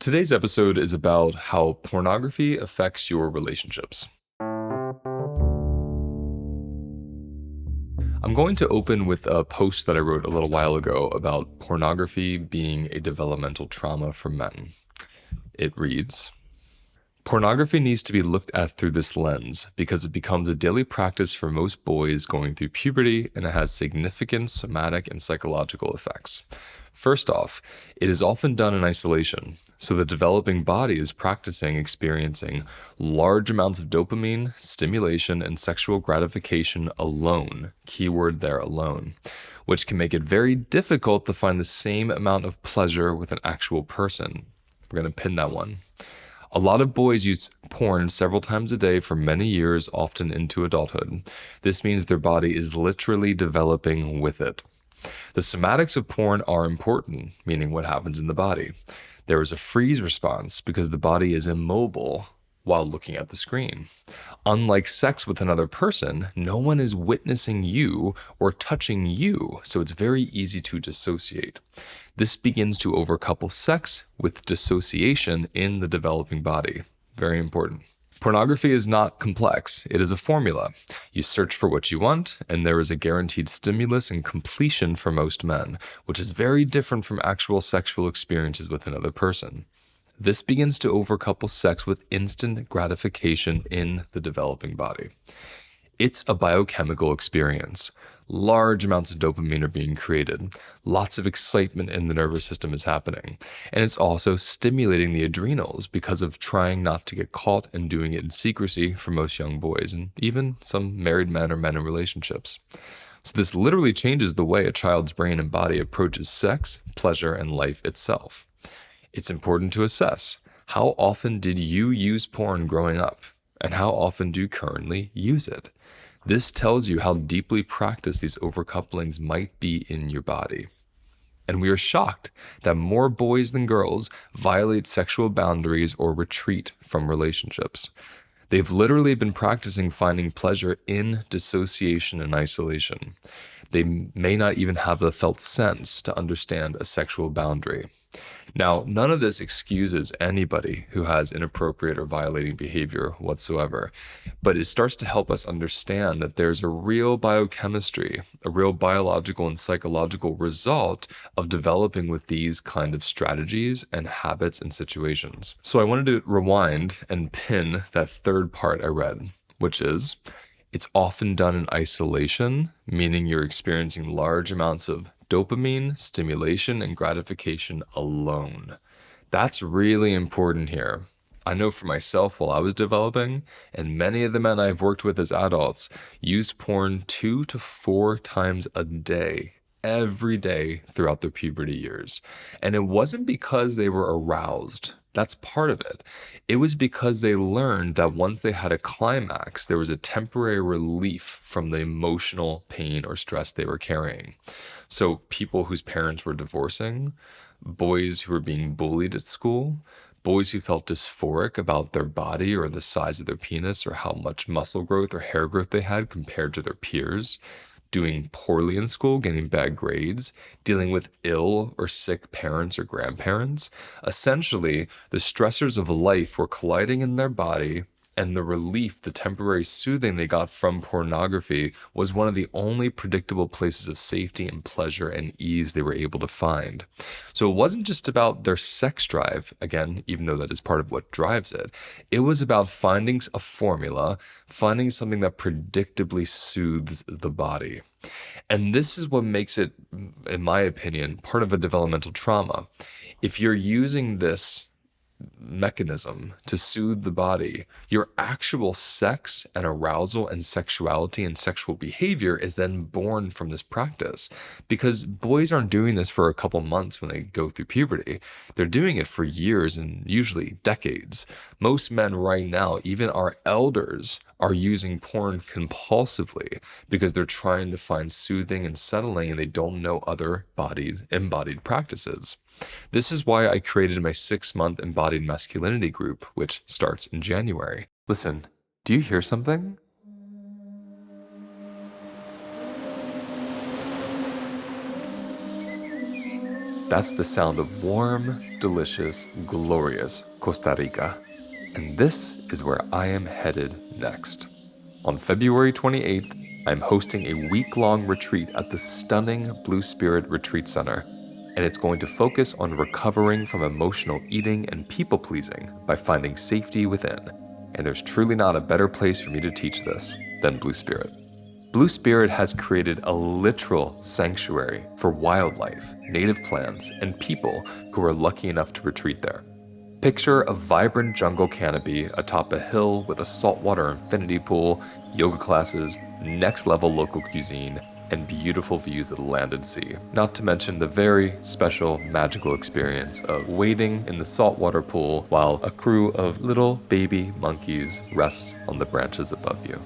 Today's episode is about how pornography affects your relationships. I'm going to open with a post that I wrote a little while ago about pornography being a developmental trauma for men. It reads, "Pornography needs to be looked at through this lens because it becomes a daily practice for most boys going through puberty, and it has significant somatic and psychological effects. First off, it is often done in isolation, so the developing body is practicing experiencing large amounts of dopamine, stimulation, and sexual gratification alone, keyword there, alone, which can make it very difficult to find the same amount of pleasure with an actual person." We're going to pin that one. A lot of boys use porn several times a day for many years, often into adulthood. This means their body is literally developing with it. The somatics of porn are important, meaning what happens in the body. There is a freeze response because the body is immobile while looking at the screen. Unlike sex with another person, no one is witnessing you or touching you, so it's very easy to dissociate. This begins to overcouple sex with dissociation in the developing body. Very important. Pornography is not complex. It is a formula. You search for what you want, and there is a guaranteed stimulus and completion for most men, which is very different from actual sexual experiences with another person. This begins to overcouple sex with instant gratification in the developing body. It's a biochemical experience. Large amounts of dopamine are being created. Lots of excitement in the nervous system is happening. And it's also stimulating the adrenals because of trying not to get caught and doing it in secrecy for most young boys and even some married men or men in relationships. So this literally changes the way a child's brain and body approaches sex, pleasure, and life itself. It's important to assess, how often did you use porn growing up? And how often do you currently use it? This tells you how deeply practiced these overcouplings might be in your body. And we are shocked that more boys than girls violate sexual boundaries or retreat from relationships. They've literally been practicing finding pleasure in dissociation and isolation. They may not even have the felt sense to understand a sexual boundary. Now, none of this excuses anybody who has inappropriate or violating behavior whatsoever, but it starts to help us understand that there's a real biochemistry, a real biological and psychological result of developing with these kind of strategies and habits and situations. So I wanted to rewind and pin that third part I read, which is, it's often done in isolation, meaning you're experiencing large amounts of dopamine, stimulation, and gratification alone. That's really important here. I know for myself while I was developing, and many of the men I've worked with as adults used porn 2 to 4 times a day, every day throughout their puberty years. And it wasn't because they were aroused. That's part of it. It was because they learned that once they had a climax, there was a temporary relief from the emotional pain or stress they were carrying. So people whose parents were divorcing, boys who were being bullied at school, boys who felt dysphoric about their body or the size of their penis or how much muscle growth or hair growth they had compared to their peers, doing poorly in school, getting bad grades, dealing with ill or sick parents or grandparents. Essentially, the stressors of life were colliding in their body, and the relief, the temporary soothing they got from pornography was one of the only predictable places of safety and pleasure and ease they were able to find. So it wasn't just about their sex drive, again, even though that is part of what drives it. It was about finding a formula, finding something that predictably soothes the body. And this is what makes it, in my opinion, part of a developmental trauma. If you're using this mechanism to soothe the body, your actual sex and arousal and sexuality and sexual behavior is then born from this practice. Because boys aren't doing this for a couple months when they go through puberty. They're doing it for years and usually decades. Most men right now, even our elders, are using porn compulsively because they're trying to find soothing and settling and they don't know other embodied practices. This is why I created my 6-month Embodied Masculinity group, which starts in January. Listen, do you hear something? That's the sound of warm, delicious, glorious Costa Rica. And this is where I am headed next. On February 28th, I'm hosting a week-long retreat at the stunning Blue Spirit Retreat Center, and it's going to focus on recovering from emotional eating and people-pleasing by finding safety within. And there's truly not a better place for me to teach this than Blue Spirit. Blue Spirit has created a literal sanctuary for wildlife, native plants, and people who are lucky enough to retreat there. Picture a vibrant jungle canopy atop a hill with a saltwater infinity pool, yoga classes, next-level local cuisine, and beautiful views of the land and sea. Not to mention the very special, magical experience of wading in the saltwater pool while a crew of little baby monkeys rests on the branches above you.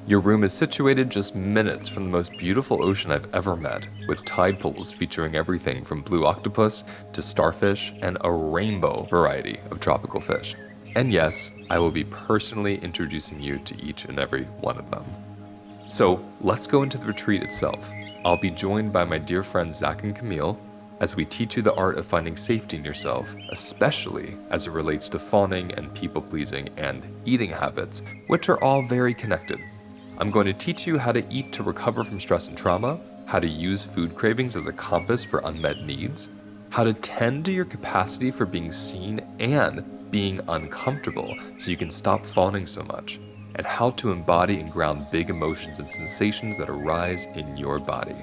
Your room is situated just minutes from the most beautiful ocean I've ever met, with tide pools featuring everything from blue octopus to starfish and a rainbow variety of tropical fish. And yes, I will be personally introducing you to each and every one of them. So let's go into the retreat itself. I'll be joined by my dear friends Zach and Camille as we teach you the art of finding safety in yourself, especially as it relates to fawning and people-pleasing and eating habits, which are all very connected. I'm going to teach you how to eat to recover from stress and trauma, how to use food cravings as a compass for unmet needs, how to tend to your capacity for being seen and being uncomfortable so you can stop fawning so much, and how to embody and ground big emotions and sensations that arise in your body.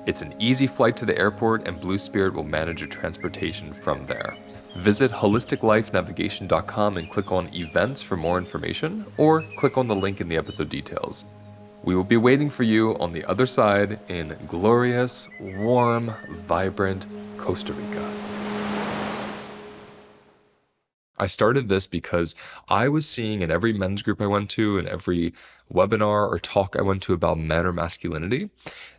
It's an easy flight to the airport, and Blue Spirit will manage your transportation from there. Visit holisticlifenavigation.com and click on events for more information, or click on the link in the episode details. We will be waiting for you on the other side in glorious, warm, vibrant Costa Rica. I started this because I was seeing in every men's group I went to, in every webinar or talk I went to about men or masculinity,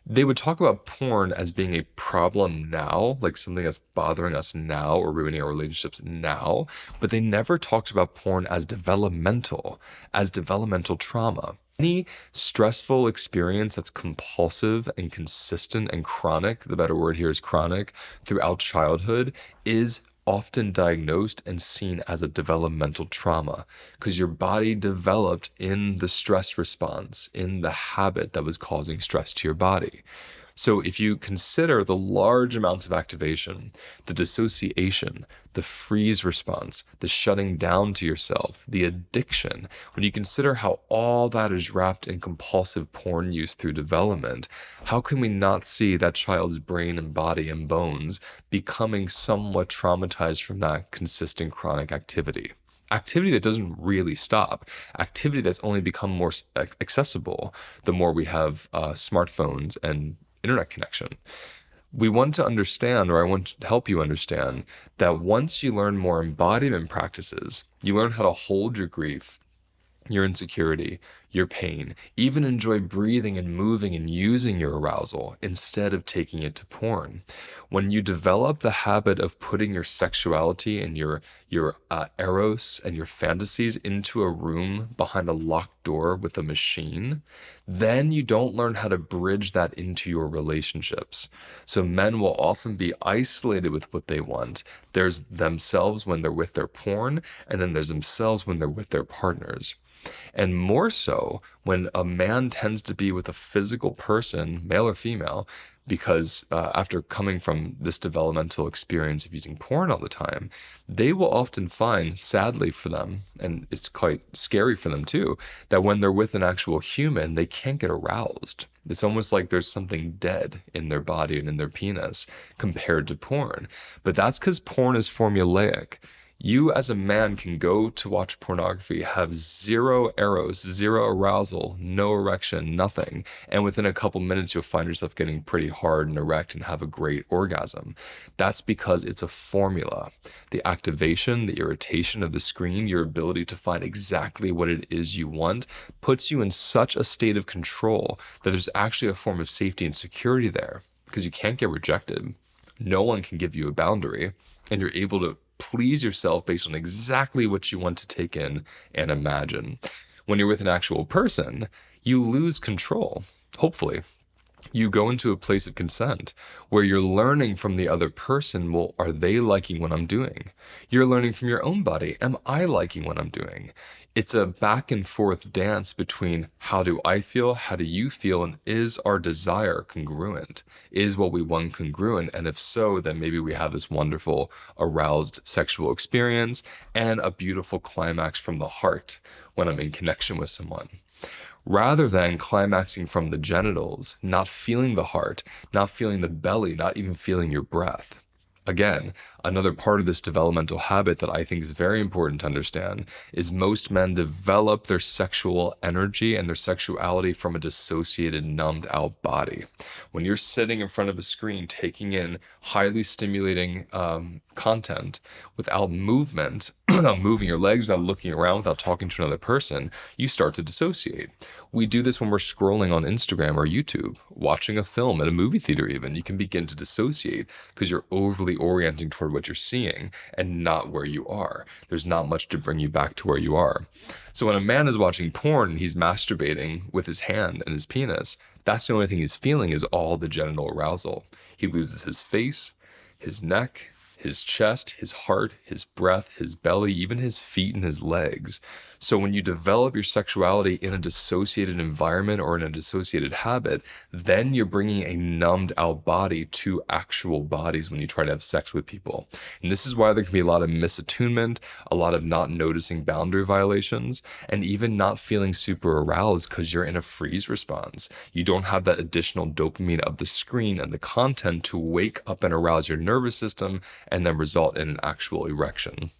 they would talk about porn as being a problem now, like something that's bothering us now or ruining our relationships now, but they never talked about porn as developmental trauma. Any stressful experience that's compulsive and consistent and chronic, the better word here is chronic, throughout childhood is often diagnosed and seen as a developmental trauma because your body developed in the stress response, in the habit that was causing stress to your body. So if you consider the large amounts of activation, the dissociation, the freeze response, the shutting down to yourself, the addiction, when you consider how all that is wrapped in compulsive porn use through development, how can we not see that child's brain and body and bones becoming somewhat traumatized from that consistent chronic activity? Activity that doesn't really stop, activity that's only become more accessible the more we have smartphones and internet connection. We want to understand, or I want to help you understand, that once you learn more embodiment practices, you learn how to hold your grief, your insecurity, your pain, even enjoy breathing and moving and using your arousal instead of taking it to porn. When you develop the habit of putting your sexuality and your eros and your fantasies into a room behind a locked door with a machine, then you don't learn how to bridge that into your relationships. So men will often be isolated with what they want. There's themselves when they're with their porn, and then there's themselves when they're with their partners. And more so when a man tends to be with a physical person, male or female, because after coming from this developmental experience of using porn all the time, they will often find, sadly for them, and it's quite scary for them too, that when they're with an actual human, they can't get aroused. It's almost like there's something dead in their body and in their penis compared to porn. But that's because porn is formulaic. You as a man can go to watch pornography, have zero eros, zero arousal, no erection, nothing. And within a couple minutes, you'll find yourself getting pretty hard and erect and have a great orgasm. That's because it's a formula. The activation, the irritation of the screen, your ability to find exactly what it is you want puts you in such a state of control that there's actually a form of safety and security there because you can't get rejected. No one can give you a boundary, and you're able to please yourself based on exactly what you want to take in and imagine. When you're with an actual person, you lose control, hopefully, You go into a place of consent where you're learning from the other person. Well, are they liking what I'm doing? You're learning from your own body. Am I liking what I'm doing? It's a back and forth dance between how do I feel? How do you feel? And is our desire congruent? Is what we want congruent? And if so, then maybe we have this wonderful aroused sexual experience and a beautiful climax from the heart when I'm in connection with someone, rather than climaxing from the genitals, not feeling the heart, not feeling the belly, not even feeling your breath. Again, another part of this developmental habit that I think is very important to understand is most men develop their sexual energy and their sexuality from a dissociated, numbed out body. When you're sitting in front of a screen taking in highly stimulating content without movement, without moving your legs, without looking around, without talking to another person, you start to dissociate. We do this when we're scrolling on Instagram or YouTube, watching a film at a movie theater even. You can begin to dissociate because you're overly orienting toward what you're seeing and not where you are. There's not much to bring you back to where you are. So when a man is watching porn and he's masturbating with his hand and his penis, that's the only thing he's feeling is all the genital arousal. He loses his face, his neck, his chest, his heart, his breath, his belly, even his feet and his legs. So when you develop your sexuality in a dissociated environment or in a dissociated habit, then you're bringing a numbed out body to actual bodies when you try to have sex with people. And this is why there can be a lot of misattunement, a lot of not noticing boundary violations, and even not feeling super aroused because you're in a freeze response. You don't have that additional dopamine of the screen and the content to wake up and arouse your nervous system and then result in an actual erection.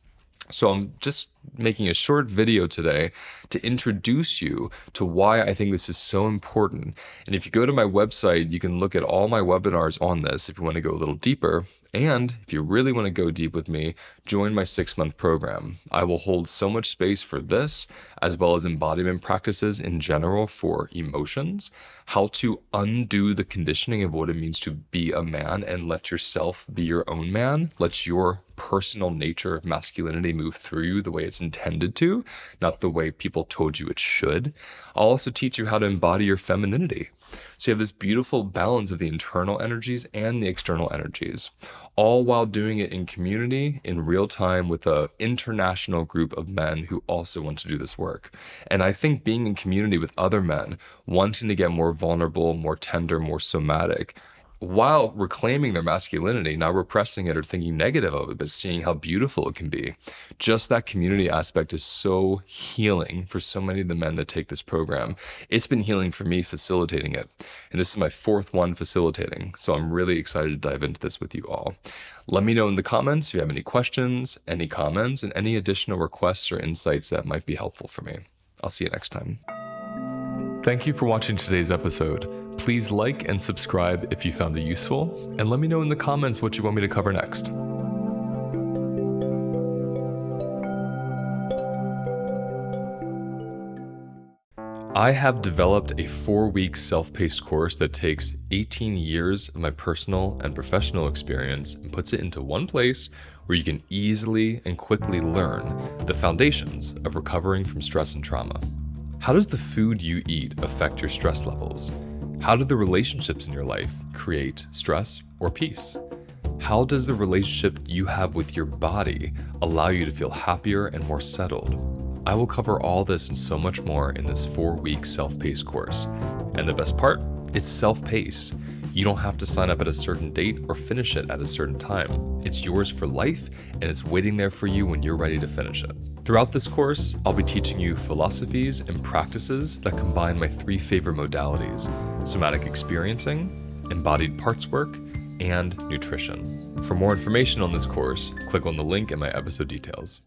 So I'm just making a short video today to introduce you to why I think this is so important. And if you go to my website, you can look at all my webinars on this if you want to go a little deeper. And if you really want to go deep with me, join my 6-month program. I will hold so much space for this, as well as embodiment practices in general for emotions, how to undo the conditioning of what it means to be a man and let yourself be your own man, let your personal nature of masculinity move through you the way it's intended to, not the way people told you it should. I'll also teach you how to embody your femininity. So you have this beautiful balance of the internal energies and the external energies, all while doing it in community, in real time, with an international group of men who also want to do this work. And I think being in community with other men, wanting to get more vulnerable, more tender, more somatic, while reclaiming their masculinity, not repressing it or thinking negative of it, but seeing how beautiful it can be. Just that community aspect is so healing for so many of the men that take this program. It's been healing for me facilitating it. And this is my 4th one facilitating. So I'm really excited to dive into this with you all. Let me know in the comments if you have any questions, any comments, and any additional requests or insights that might be helpful for me. I'll see you next time. Thank you for watching today's episode. Please like and subscribe if you found it useful, and let me know in the comments what you want me to cover next. I have developed a 4-week self-paced course that takes 18 years of my personal and professional experience and puts it into one place where you can easily and quickly learn the foundations of recovering from stress and trauma. How does the food you eat affect your stress levels? How do the relationships in your life create stress or peace? How does the relationship you have with your body allow you to feel happier and more settled? I will cover all this and so much more in this 4-week self-paced course. And the best part, it's self-paced. You don't have to sign up at a certain date or finish it at a certain time. It's yours for life, and it's waiting there for you when you're ready to finish it. Throughout this course, I'll be teaching you philosophies and practices that combine my 3 favorite modalities: somatic experiencing, embodied parts work, and nutrition. For more information on this course, click on the link in my episode details.